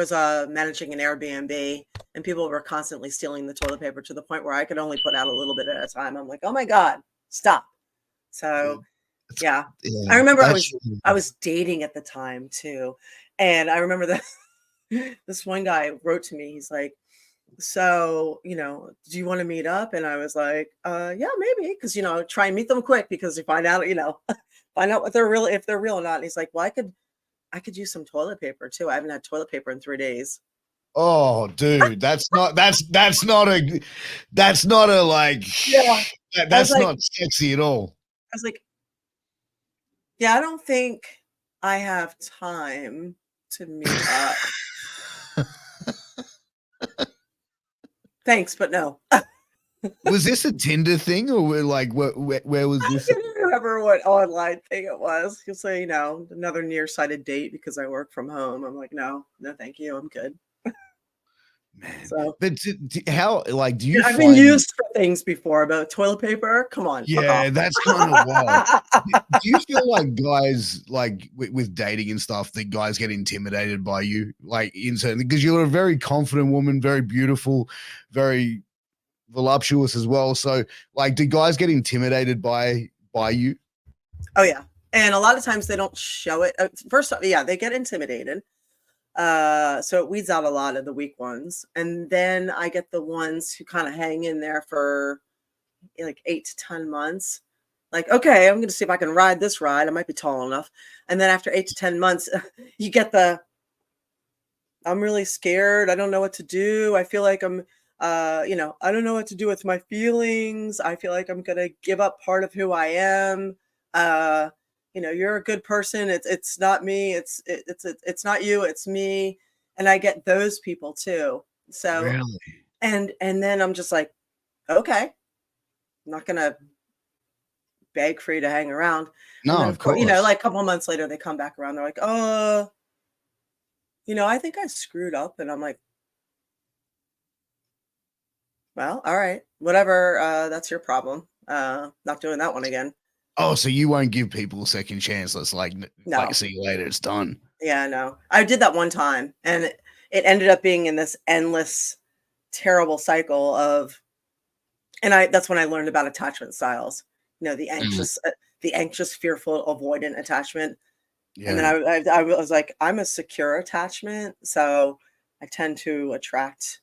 was managing an Airbnb, and people were constantly stealing the toilet paper to the point where I could only put out a little bit at a time. I'm like, oh my God, stop. So yeah. I remember I was dating at the time too. And I remember that this one guy wrote to me, he's like, so, do you want to meet up? And I was like, yeah, maybe. Cause try and meet them quick because you find out, find out what they're real, if they're real or not. And he's like, well, I could use some toilet paper too. I haven't had toilet paper in 3 days. Oh, dude, that's not like, Yeah. that's not sexy at all. I was like, yeah, I don't think I have time to meet up. Thanks, but no. Was this a Tinder thing, or where was this? I can't remember what online thing it was. He'll say, another nearsighted date because I work from home. I'm like, no, thank you. I'm good. Man, so, but how, like, do you I've been used for things before, but toilet paper, come on. Yeah, that's kind of wild. Do you feel like guys, like with dating and stuff, that guys get intimidated by you, like in certain, because you're a very confident woman, very beautiful, very voluptuous as well. So, like, do guys get intimidated by you? Oh yeah, and a lot of times they don't show it. First off, yeah, they get intimidated. So it weeds out a lot of the weak ones, and then I get the ones who kind of hang in there for like 8 to 10 months. Like, okay, I'm going to see if I can ride this ride. I might be tall enough. And then after 8 to 10 months, you get I'm really scared. I don't know what to do. I feel like I don't know what to do with my feelings. I feel like I'm going to give up part of who I am. You're a good person. It's not me. It's not you. It's me. And I get those people too. So, really? and then I'm just like, okay, I'm not going to beg for you to hang around. No, then, of course. like a couple of months later, they come back around. They're like, oh, I think I screwed up. And I'm like, well, all right, whatever. That's your problem. Not doing that one again. Oh, so you won't give people a second chance. That's like, no. Like, see you later. It's done. Yeah, no. I did that one time, and it ended up being in this endless, terrible cycle of, and that's when I learned about attachment styles. The anxious, fearful, avoidant attachment. Yeah. And then I was like, I'm a secure attachment, so I tend to attract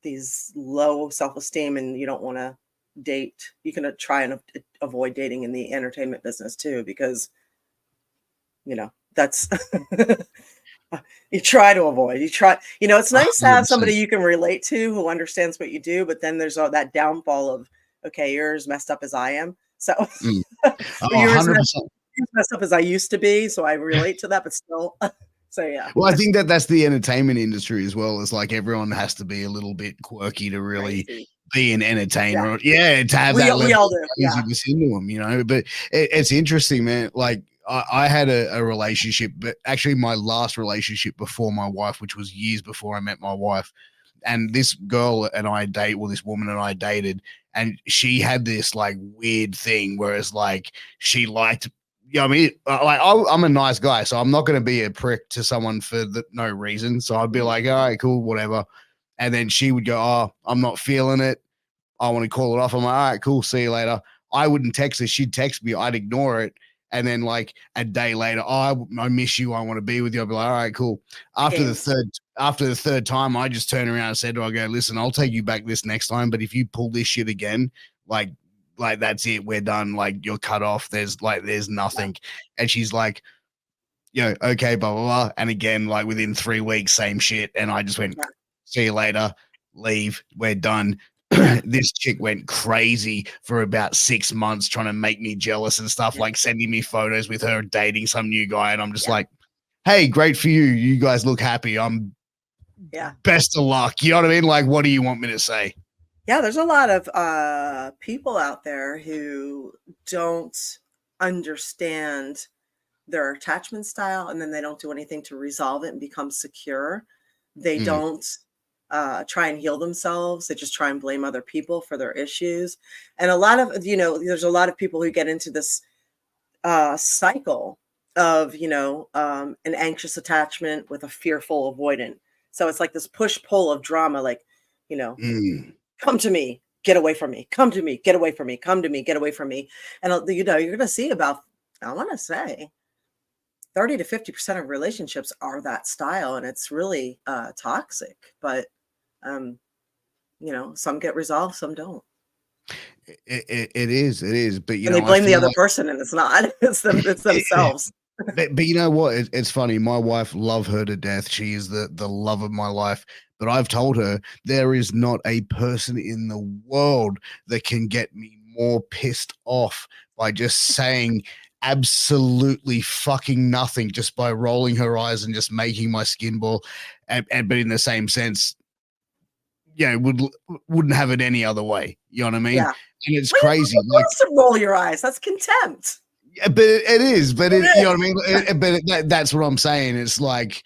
these low self-esteem, and you don't want to date. You can try and avoid dating in the entertainment business too, because that's you try to avoid. It's nice to have somebody you can relate to who understands what you do, but then there's all that downfall of, okay, you're as messed up as I am, so you're as messed up as I used to be, so I relate to that, but still. So yeah. Well, I think that's the entertainment industry as well. It's like everyone has to be a little bit quirky to really be an entertainer. Yeah, to have that level of craziness into them, But it's interesting, man. Like I had a relationship, but actually my last relationship before my wife, which was years before I met my wife, and this girl and I this woman and I dated, and she had this like weird thing where it's like she liked. Yeah, I mean, I'm a nice guy, so I'm not going to be a prick to someone for no reason. So I'd be like, all right, cool, whatever. And then she would go, oh, I'm not feeling it. I want to call it off. I'm like, all right, cool, see you later. I wouldn't text her. She'd text me. I'd ignore it. And then like a day later, oh, I miss you. I want to be with you. I'd be like, all right, cool. After the third time, I just turned around and said to her, I go, listen, I'll take you back this next time. But if you pull this shit again, like that's it, we're done, like you're cut off, there's nothing. And she's like, okay, blah blah blah. And again, like within 3 weeks, same shit. And I just went, see you later, leave, we're done. This chick went crazy for about 6 months trying to make me jealous and stuff, like sending me photos with her dating some new guy, and I'm just like, hey, great for you guys look happy, I'm best of luck, you know what I mean? Like, what do you want me to say? Yeah, there's a lot of people out there who don't understand their attachment style, and then they don't do anything to resolve it and become secure. They don't try and heal themselves. They just try and blame other people for their issues. And a lot of, there's a lot of people who get into this cycle of, an anxious attachment with a fearful avoidant. So it's like this push pull of drama, like, come to me, get away from me, come to me, get away from me, come to me, get away from me. And you're going to see about, I want to say 30 to 50% of relationships are that style, and it's really toxic. But some get resolved, some don't. It is, but And they I blame the feel other like person, and it's not. It's themselves. but you know what? It's funny. My wife, love her to death. She is the love of my life. But I've told her there is not a person in the world that can get me more pissed off by just saying absolutely fucking nothing, just by rolling her eyes and just making my skin ball. But in the same sense, wouldn't have it any other way. You know what I mean? Yeah. And it's crazy. Like, to roll your eyes. That's contempt. yeah, but it is. But you know what I mean? But that's what I'm saying. It's like,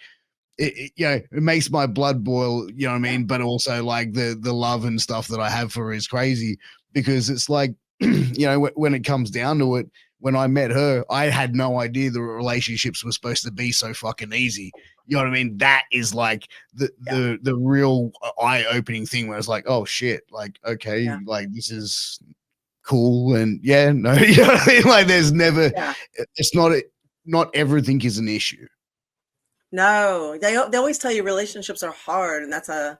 it makes my blood boil, you know what I mean? But also, like, the love and stuff that I have for her is crazy, because it's like, when it comes down to it, when I met her, I had no idea the relationships were supposed to be so fucking easy. You know what I mean? That is like the real eye-opening thing, where it's like, oh shit, like, okay, like, this is cool. And no, you know what I mean? Like, there's never, it's not everything is an issue. No, they always tell you relationships are hard, and that's a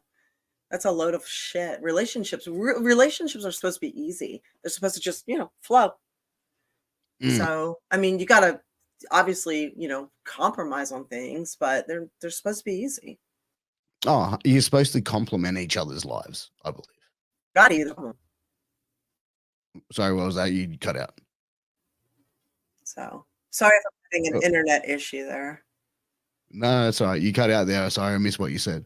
load of shit. Relationships are supposed to be easy. They're supposed to just, flow. So, I mean, you got to obviously, compromise on things, but they're supposed to be easy. Oh, you're supposed to complement each other's lives, I believe. Got either. Sorry, what was that? You cut out. So, sorry if I'm having an internet issue there. No, it's all right. You cut out there. Sorry, I missed what you said.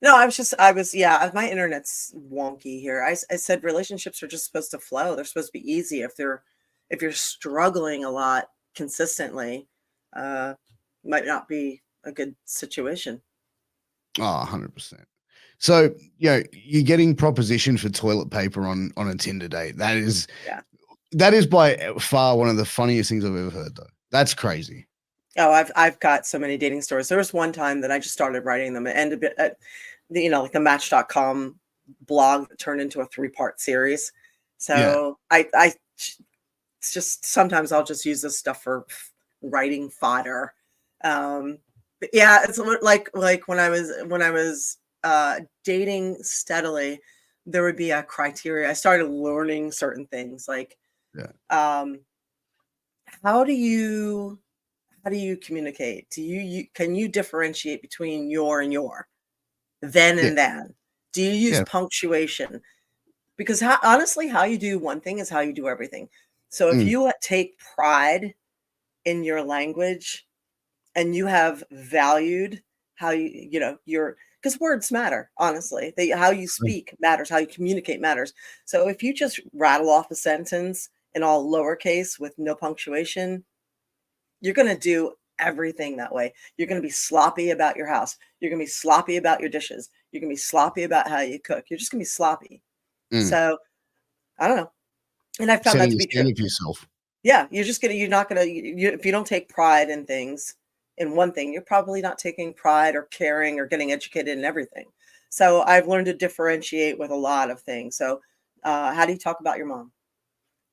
No, my internet's wonky here. I said relationships are just supposed to flow. They're supposed to be easy. If you're struggling a lot consistently, might not be a good situation. Oh, 100%. So, you're getting propositioned for toilet paper on a Tinder date. That is by far one of the funniest things I've ever heard, though. That's crazy. Oh, I've got so many dating stories. There was one time that I just started writing them, and a bit like the Match.com blog that turned into a 3-part series. So I just sometimes I'll just use this stuff for writing fodder. But yeah, it's like when I was dating steadily, there would be a criteria. I started learning certain things, like how do you communicate? Can you differentiate between your and your, then and then? Do you use punctuation? Because honestly, how you do one thing is how you do everything. So if you take pride in your language, and you have valued how because words matter, honestly. How you speak matters, how you communicate matters. So if you just rattle off a sentence in all lowercase with no punctuation, you're going to do everything that way. You're going to be sloppy about your house. You're going to be sloppy about your dishes. You're going to be sloppy about how you cook. You're just going to be sloppy. So I don't know. And I found that to be true. Yourself. Yeah. You're not going to, if you don't take pride in things, in one thing, you're probably not taking pride or caring or getting educated in everything. So I've learned to differentiate with a lot of things. So how do you talk about your mom?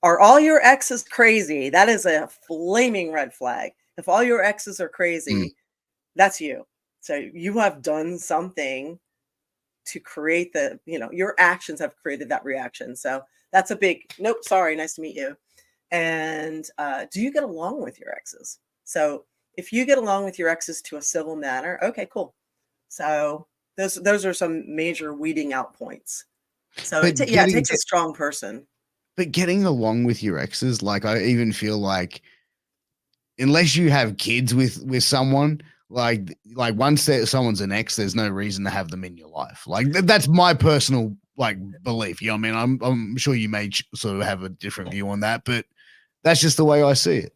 Are all your exes crazy? That is a flaming red flag. If all your exes are crazy, that's you. So you have done something to create your actions have created that reaction. So that's a big, nope, sorry, nice to meet you. And do you get along with your exes? So if you get along with your exes to a civil manner, okay, cool. So those are some major weeding out points. So it takes a strong person. But getting along with your exes, like, I even feel like, unless you have kids with someone, like once someone's an ex, there's no reason to have them in your life. Like, that's my personal belief. You know what I mean? I'm sure you may sort of have a different view on that, but that's just the way I see it.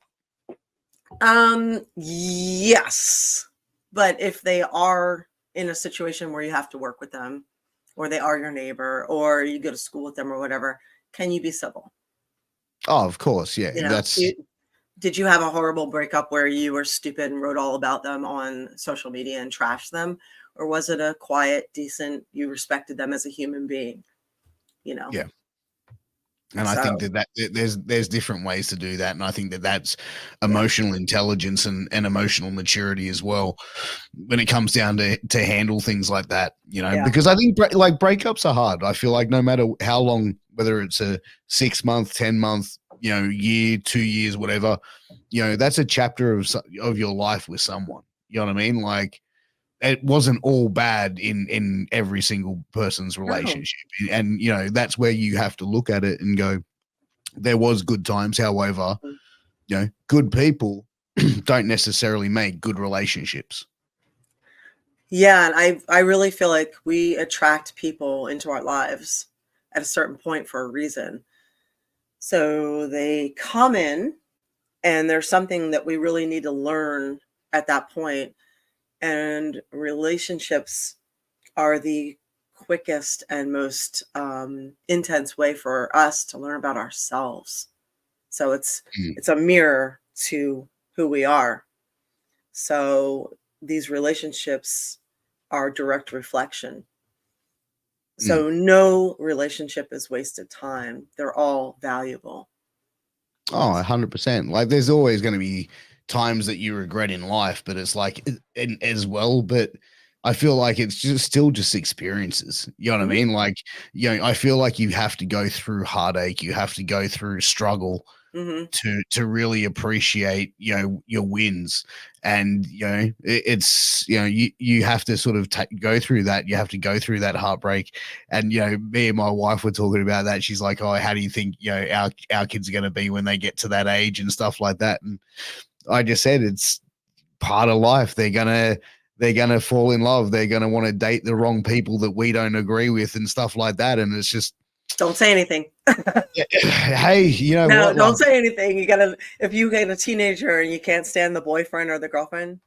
Yes, but if they are in a situation where you have to work with them, or they are your neighbor, or you go to school with them or whatever, can you be civil? Oh, of course. Yeah. Did you have a horrible breakup where you were stupid and wrote all about them on social media and trashed them? Or was it a quiet, decent, you respected them as a human being, you know? Yeah. And I think So, that there's different ways to do that, and I think that that's yeah, emotional intelligence and emotional maturity as well when it comes down to handle things like that, you know. yeah. Because I think like breakups are hard. I feel like no matter how long, whether it's a 6 month, 10 month, you know, year, 2 years, whatever, you know, that's a chapter of your life with someone. You know what I mean? Like it wasn't all bad in every single person's No. relationship, and you know that's where you have to look at it and go, there was good times. However, Mm. you know, good people don't necessarily make good relationships. Yeah, and I really feel like we attract people into our lives at a certain point for a reason. So they come in and there's something that we really need to learn at that point. And relationships are the quickest and most intense way for us to learn about ourselves. So Mm, it's a mirror to who we are. So these relationships are direct reflection. mm. So no relationship is wasted time. They're all valuable. Oh, 100%. Like there's always going to be times that you regret in life, but it's like as well, but I feel like it's just still just experiences. You know what I Mhm, mean? Like, you know, I feel like you have to go through heartache, you have to go through struggle mhm. to really appreciate, you know, your wins. And you know it's, you know, you have to sort of go through that. You have to go through that heartbreak. And you know, me and my wife were talking about that. She's like, oh, how do you think, you know, our kids are going to be when they get to that age and stuff like that? And I just said it's part of life. They're gonna fall in love. They're gonna want to date the wrong people that we don't agree with and stuff like that. And it's just, Don't say anything. hey, you know No, what, don't love? say anything. You gotta if you get a teenager and you can't stand the boyfriend or the girlfriend,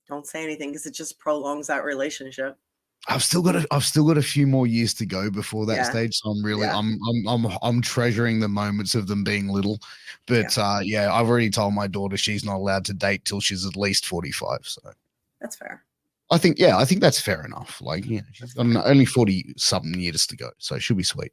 don't say anything because it just prolongs that relationship. I've still got a few more years to go before that Yeah, stage. So I'm really yeah, I'm treasuring the moments of them being little. yeah. But yeah, I've already told my daughter she's not allowed to date till she's at least 45. So That's fair. I think, yeah, I think that's fair enough. Like, yeah, she's That's got fair. only 40 something years to go. So she'll be sweet.